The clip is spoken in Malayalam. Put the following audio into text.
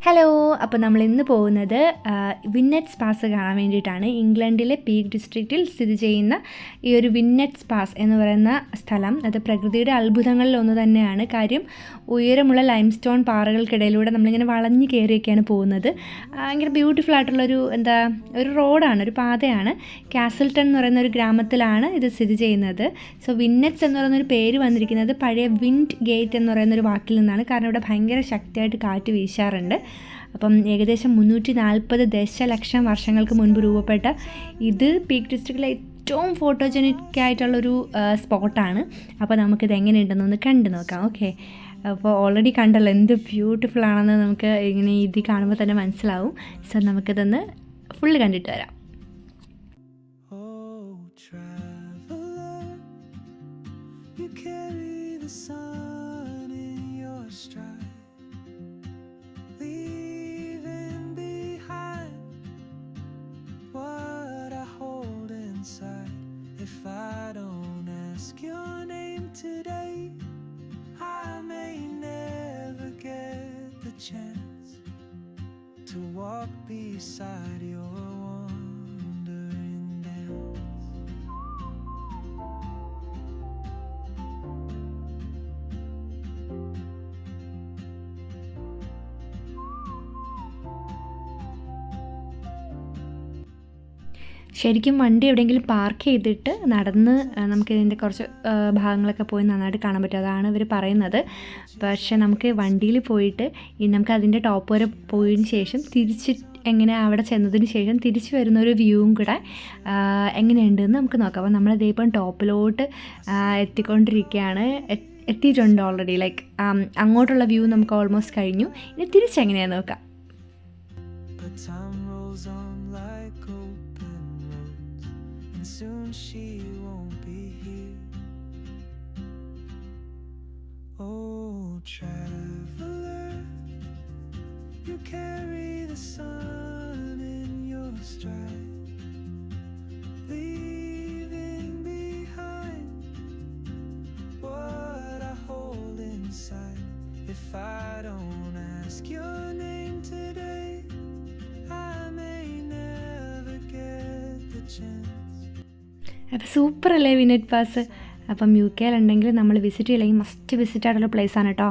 ഹലോ, അപ്പോൾ നമ്മൾ ഇന്ന് പോകുന്നത് വിന്നറ്റ്സ് പാസ് കാണാൻ വേണ്ടിയിട്ടാണ്. ഇംഗ്ലണ്ടിലെ പീക്ക് ഡിസ്ട്രിക്റ്റിൽ സ്ഥിതി ചെയ്യുന്ന ഈ ഒരു വിന്നറ്റ്സ് പാസ് എന്ന് പറയുന്ന സ്ഥലം അത് പ്രകൃതിയുടെ അത്ഭുതങ്ങളിലൊന്ന് തന്നെയാണ്. കാര്യം ഉയരമുള്ള ലൈംസ്റ്റോൺ പാറകൾക്കിടയിലൂടെ നമ്മളിങ്ങനെ വളഞ്ഞു കയറിയൊക്കെയാണ് പോകുന്നത്. ഭയങ്കര ബ്യൂട്ടിഫുൾ ആയിട്ടുള്ളൊരു ഒരു റോഡാണ്, ഒരു പാതയാണ്. കാസിൽട്ടൺ എന്ന് പറയുന്ന ഒരു ഗ്രാമത്തിലാണ് ഇത് സ്ഥിതി ചെയ്യുന്നത്. സോ വിന്നറ്റ്സ് എന്ന് പറയുന്നൊരു പേര് വന്നിരിക്കുന്നത് പഴയ വിൻഡ് ഗേറ്റ് എന്ന് പറയുന്നൊരു വാക്കിൽ നിന്നാണ്. കാരണം ഇവിടെ ഭയങ്കര ശക്തിയായിട്ട് കാറ്റ് വീശാറുണ്ട്. അപ്പം ഏകദേശം 340 ദശലക്ഷം വർഷങ്ങൾക്ക് മുൻപ് രൂപപ്പെട്ട ഇത് പീക്ക് ഡിസ്ട്രിക്റ്റിലെ ഏറ്റവും ഫോട്ടോജനിക് ആയിട്ടുള്ളൊരു സ്പോട്ടാണ്. അപ്പോൾ നമുക്കിത് എങ്ങനെയുണ്ടെന്നൊന്ന് കണ്ടു നോക്കാം. ഓക്കെ, അപ്പോൾ ഓൾറെഡി കണ്ടല്ലോ എന്ത് ബ്യൂട്ടിഫുൾ ആണെന്ന് നമുക്ക് ഇങ്ങനെ ഇത് കാണുമ്പോൾ തന്നെ മനസ്സിലാവും. സോ നമുക്കിതൊന്ന് ഫുള്ള് കണ്ടിട്ട് വരാം. If I don't ask your name today, I may never get the chance to walk beside your wandering dance. ശരിക്കും വണ്ടി എവിടെയെങ്കിലും പാർക്ക് ചെയ്തിട്ട് നടന്ന് നമുക്കിതിൻ്റെ കുറച്ച് ഭാഗങ്ങളൊക്കെ പോയി നന്നായിട്ട് കാണാൻ പറ്റും. അതാണ് ഇവർ പറയുന്നത്. പക്ഷേ നമുക്ക് വണ്ടിയിൽ പോയിട്ട് നമുക്ക് അതിൻ്റെ ടോപ്പ് വരെ പോയതിന് ശേഷം തിരിച്ച് എങ്ങനെ അവിടെ ചെന്നതിന് ശേഷം തിരിച്ച് വരുന്നൊരു വ്യൂവും കൂടെ എങ്ങനെയുണ്ടെന്ന് നമുക്ക് നോക്കാം. അപ്പോൾ നമ്മളിതേപ്പം ടോപ്പിലോട്ട് എത്തിക്കൊണ്ടിരിക്കുകയാണ്. എത്തിയിട്ടുണ്ട് ഓൾറെഡി. ലൈക്ക് അങ്ങോട്ടുള്ള വ്യൂ നമുക്ക് ഓൾമോസ്റ്റ് കഴിഞ്ഞു. ഇനി തിരിച്ചെങ്ങനെയാണെന്ന് നോക്കാം. Soon she won't be here. Oh, traveler, you carry the sun in your stride, leaving behind what I hold inside. If I don't ask your name today, I may never get the chance. അപ്പോൾ സൂപ്പർ അല്ലേ വിന്നറ്റ് പാസ്. അപ്പം UK ഉണ്ടെങ്കിൽ നമ്മൾ വിസിറ്റ് ചെയ്യില്ലെങ്കിൽ മസ്റ്റ് വിസിറ്റ് ആയിട്ടുള്ള പ്ലേസാണ് കേട്ടോ.